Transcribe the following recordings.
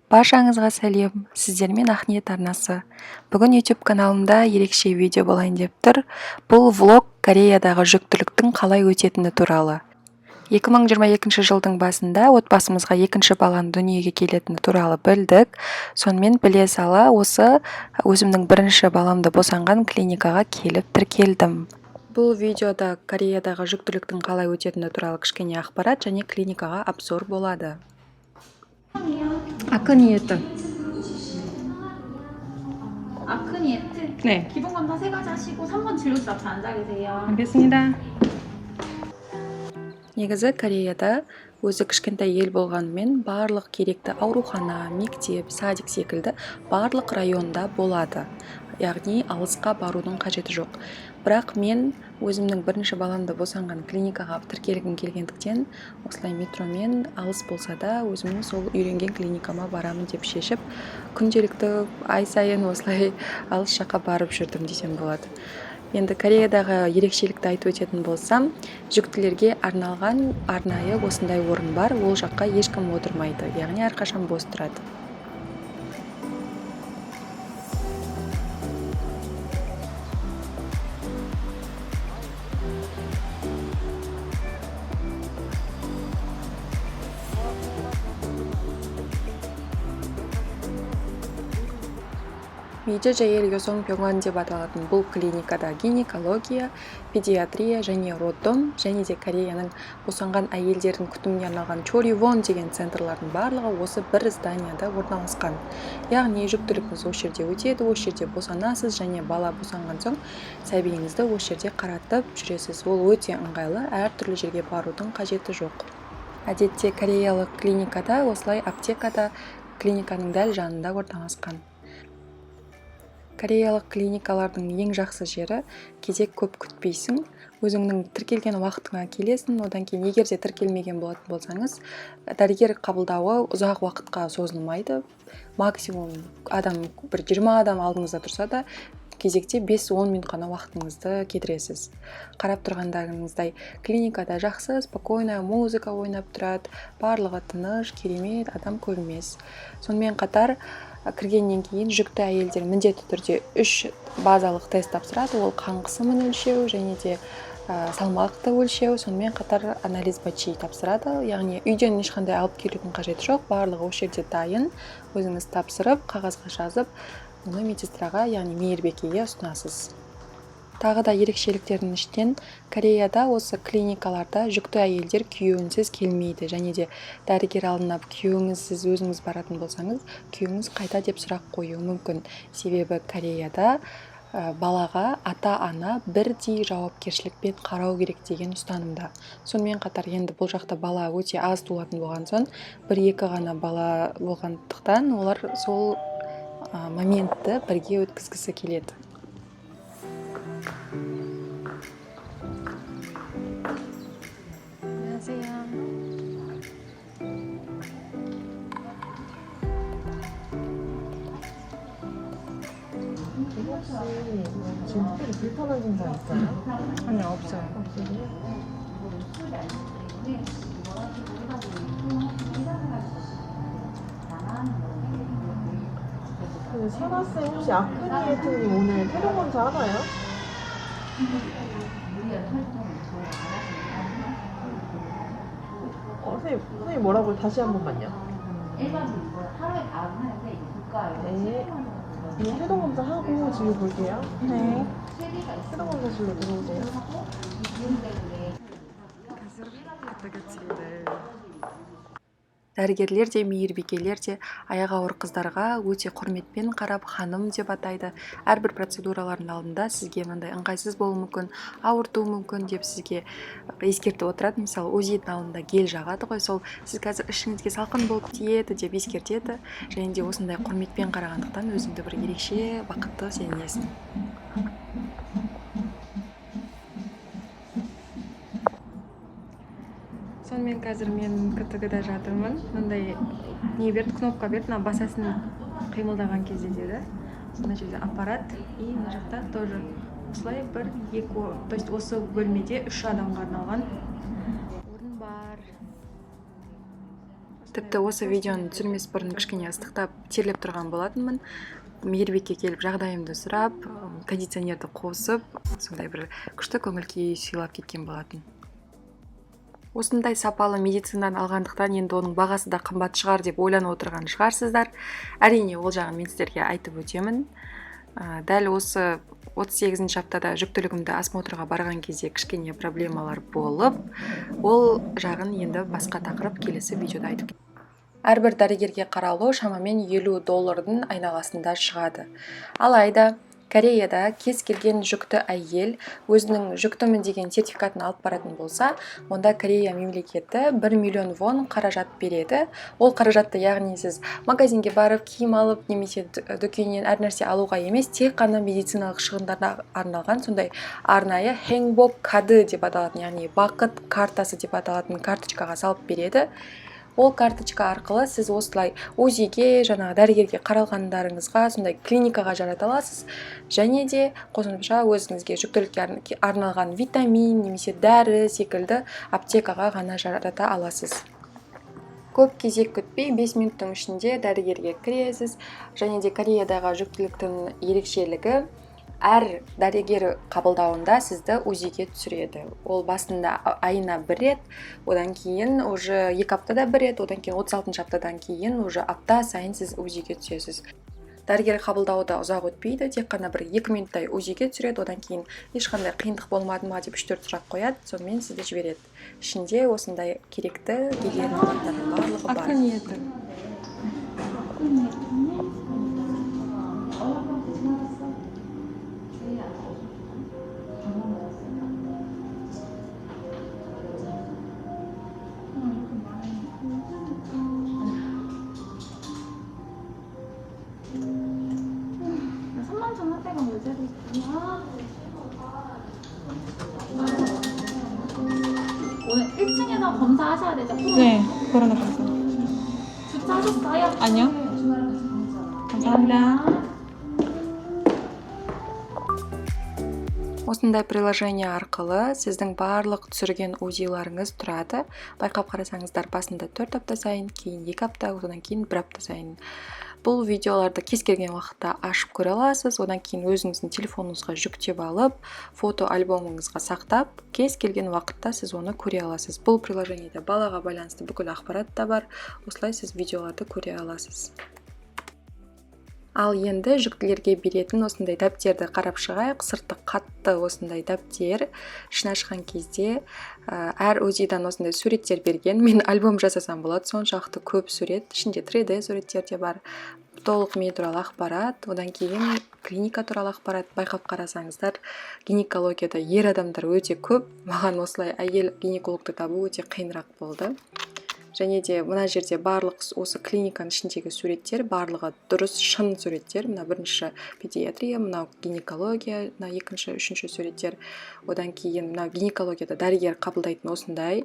Баршаңызға сәлем, сіздермен Ақниет арнасы. Бүгін YouTube каналымда ерекше видео болайын деп тұр. Бұл влог Кореядағы жүктіліктің қалай өтетіні туралы. 2022 жылдың басында отбасымызға екінші баланың дүниеге келетіні туралы білдік. Сонымен біле сала осы өзімнің бірінші баламды босанған клиникаға келіп тіркелдім. Бұл видеода Кореядағы жүктіліктің қалай өтетіні туралы кішкене ақпарат және клиникаға обзор болады. 아크니에트. 아크니에트? 네. 기본 건다 3가지 하시고 3번 진료실 앞에 앉아 계세요. 알겠습니다. негізі Кореяда өзі кішкентай ел болғанымен барлық керекті аурухана, мектеп, садик секілді барлық районда болады. Яғни алысқа барудың қажеті жоқ. Бірақ мен өзімнің бірінші баламды босанған клиникаға тіркелгім келгендіктен осылай метромен алыс болса да өзімнің сол үйренген клиникама барамын деп шешіп, күнделікті ай сайын осылай алыс жаққа барып жүрдім десем болады. Енді Кореядағы ерекшелікті айтып өтетін болсам, жүктілерге арналған арнайы осындай орын бар, ол жаққа ешкім отырмайды, яғни әрқашан бос тұрады. Мейджэжээл Йосонбёнгван деп аталатын бұл клиникада гинекология, педиатрия және роддом және де Кореяның босанған әйелдердің күтіміне арналған Чоривон деген центрлардың барлығы осы бір зданияда орналасқан. Яғни жүктілігіңіз осы жерде өтеді, осы жерде босанасыз және бала босанған соң сәбиіңізді осы жерде қаратып жүресіз. Ол өте ыңғайлы, әртүрлі жерге барудың қажеті жоқ. Әдетте кореялық клиникада осылай аптекада клиниканың дәл жанында орналасқан. Кореялық клиникалардың ең жақсы жері кезек көп күтпейсің, өзіңнің тіркелген уақытыңа келесің, одан кейін егер де тіркелмеген болатын болсаңыз, дәрігер қабылдауы ұзақ уақытқа созылмайды. Максимум бір 20 адам алдыңызда тұрса да, кезекте 5-10 минут қана уақытыңызды кетіресіз. Қарап тұрғандарыңыздай клиникада жақсы, спокойно музыка ойнап тұрады, барлығы тыныш, керемет, адам көп емес. Сонымен қатар кіргеннен кейін жүкті әйелдер міндетті түрде 3 базалық тест тапсырады. Ол қан қысымын өлшеу және де салмақты өлшеу, сонымен қатар анализ бачи тапсырады. Яғни үйден ешқандай алып келудің қажеті жоқ, барлығы осы жерде дайын. Өзіңіз тапсырып, қағазға жазып, оны медсестраға, яғни мейірбикеге ұсынасыз. Тағы да ерекшеліктердің ішінен Кореяда осы клиникаларда жүкті әйелдер күйеуінсіз келмейді, және де дәрігер алдына күйеуіңіз сіз өзіңіз баратын болсаңыз, күйеуіңіз қайда деп сұрақ қоюы мүмкін. Себебі Кореяда балаға ата-ана бірдей жауапкершілікпен қарау керек деген ұстанымда. Сонымен қатар енді бұл жақта бала өте аз туылатын болған соң, 1-2 ғана бала болғандықтан олар сол моментті бірге өткізгісі келеді. 지금 특별히 불편한 증상 있어요? 아니, 없어요. 그 세나쌤 혹시 아크니에트님 오늘 태동 검사 하나요? 선생님 뭐라고 다시 한 번만요. 하루에 다 하는데 국가에서 네. 태동 검사 하고 지금 볼게요. 네. 태동 검사실로 들어오세요. Дәрігерлер де, мейірбикелер де аяғы ауыр қыздарға өте құрметпен қарап ханым деп атайды. Әрбір процедуралардың алдында сізге мындай ыңғайсыз болуы мүмкін, ауыртуы мүмкін деп сізге ескертіп отырады. Мысалы, УЗИ-дің алдында гель жағады ғой, сол сіз қазір ішіңізге салқын болып тиеді деп ескертеді. Және де осындай құрметпен қарағандықтан өзіңді бір ерекше бақытты сезінесің. Сонымен қазір мен КТГ-да жатырмын. Мындай не берді, кнопка берді, мына басасын қимылдаған кезде деді. Мына жерде аппарат, и мына жақта тоже осылай 1-2, то есть осы бөлмеде 3 адамға арналған орын бар. Тіпті осы видеоны түсірмес бұрын кішкене ыстықтап терлеп тұрған болатынмын. Мейірбекке келіп жағдайымды сұрап, кондиционерді қосып, сондай бір күшті көңіл күй сыйлап кеткен болатын. Осындай сапалы медицинадан алғандықтан енді оның бағасы да қымбат шығар деп ойланып отырған шығарсыздар. Әрине ол жағын мен сіздерге айтып өтемін. Дәл осы 38-ші аптада жүктілігімді осмотрға барған кезде кішкене проблемалар болып, ол жағын енді басқа тақырып келесі видеода айтып кетемін. Әрбір дәрігерге қаралу шамамен $50 айналасында шығады. Алайда Кореяда кез келген жүкті әйел өзінің жүктімін деген сертификатын алып баратын болса, онда Корея мемлекеті 1 миллион вон қаражат береді. Ол қаражатты яғни сіз магазинге барып, киім алып, немесе дүкеннен әр нәрсе алуға емес, тек қана медициналық шығындарға арналған сондай арнайы 행복 кады деп аталатын, яғни бақыт картасы деп аталатын карточкаға салып береді. Ол карточка арқылы сіз осылай УЗИге, жаңағы дәрігерге қаралғандарыңызға, сондай клиникаға жарата аласыз. Және де қосымша өзіңізге жүктілікке арналған витамин немесе дәрі секілді аптекаға ғана жарата аласыз. Көп кезек күтпей 5 минуттың ішінде дәрігерге кіресіз. Және де Кореядағы жүктіліктің ерекшелігі әр дәрігер қабылдауында сізді УЗИге түсіреді. Ол басында айына 1 рет, одан кейін уже 2 аптада 1 рет, одан кейін 36-шы аптадан кейін уже апта сайын сіз УЗИге түсесіз. Дәрігер қабылдауы да ұзақ өтпейді, тек қана бір 2 минуттай УЗИге түсіреді, одан кейін ешқандай қиындық болмады ма деп 3-4 сұрақ қояды, сонымен сізді жібереді. Ішінде осындай керекті гигиена заттардың барлығы бар. 오늘 1층에서 검사하셔야 되죠? 네, 코로나 검사. 주차하셨어요? 아니요. 감사합니다. Осындай приложение арқылы сіздің барлық түсірген УЗИларыңыз тұрады. Байқап қарасаңыздар, басында 4 апта сайын, кейін 2 апта, одан кейін 1 апта сайын. Бұл видеоларды кез келген уақытта ашып көре аласыз, одан кейін өзіңіздің телефоныңызға жүктеп алып, фото альбомыңызға сақтап, кез келген уақытта сіз оны көре аласыз. Бұл приложениеде балаға байланысты бүкіл ақпарат та бар, осылай сіз видеоларды көре аласыз. Ал енді жүктілерге беретін осындай дәптерді қарап шығайық. Сырты қатты осындай дәптер. Ішін ашқан кезде әр УЗИдан осындай суреттер берген. Мен альбом жасасам болады, соншалықты көп сурет. Ішінде 3D суреттер де бар. Толық мен туралы ақпарат, одан кейін клиника туралы ақпарат. Байқап қарасаңыздар, гинекологияда ер адамдар өте көп. Маған осылай әйел гинекологты табу өте қиынырақ болды. Және де мына жерде барлық осы клиниканың ішіндегі суреттер, барлығы дұрыс шын суреттер. Мына бірінші педиатрия, мына гинекология, мына екінші, үшінші суреттер. Одан кейін мына гинекологияда дәрігер қабылдайтын осындай,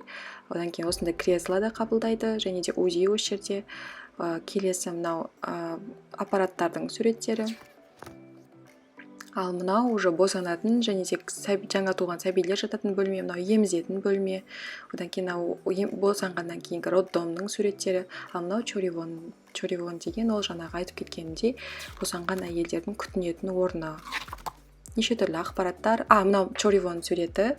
одан кейін осындай креслода қабылдайды, және де УЗИ осы жерде. Келесі мынау аппараттардың суреттері. Ал мынау уже босанатын, және де жаңа туған сәбилер жататын бөлме, мынау емізетін бөлме. Одан кейін босанғаннан кейінгі роддомның суреттері. Ал мынау чоривон деген ол жаңағы айтып кеткенімдей босанған әйелдердің күтінетін орны. Неше түрлі ақпараттар. Мынау чоривон суреті.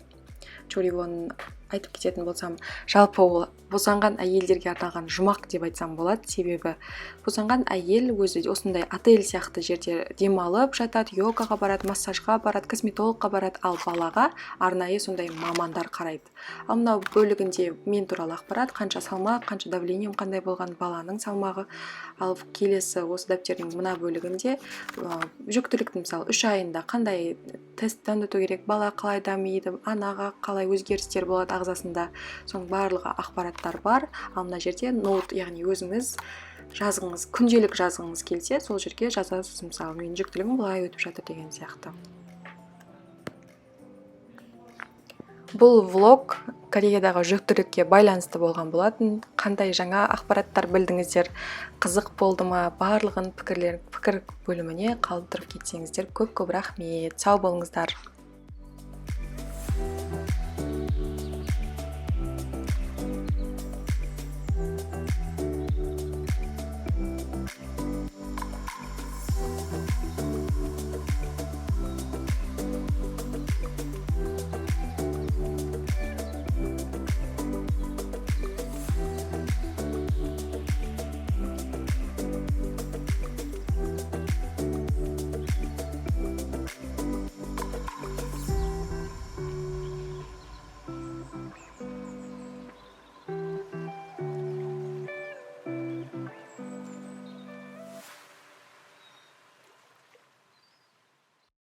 Чоривон айтып кететін болсам, жалпы ол босанған әйелдерге арналған жұмақ деп айтсам болады. Себебі босанған әйел өзі осындай отель сияқты жерде демалып жатады, йогаға барады, массажға барады, косметологқа барады, ал балаға арнайы сондай мамандар қарайды. Ал мынау бөлігінде мен туралы ақпарат, қанша салмақ, қанша давлением қандай болған, баланың салмағы. Ал келесі осы дәптердің мына бөлігінде жүктілікті мысалы 3 айында қандай тесттен өту керек, бала қалай дамиды, анаға қалай өзгерістер болады ағзасында, соның барлығы ақпараттар бар. Ал мына жерде ноут, яғни өзіңіз жазғыңыз, күнделік жазғыңыз келсе, сол жерге жазасыз. Мысалы, мен жүктілігім былай өтіп жатыр деген сияқты. Бұл влог Кореядағы жүктілікке байланысты болған болатын. Қандай жаңа ақпараттар білдіңіздер, қызық болды ма, барлығын пікір бөліміне қалдырып кетсеңіздер көп рахмет. Сау болыңыздар.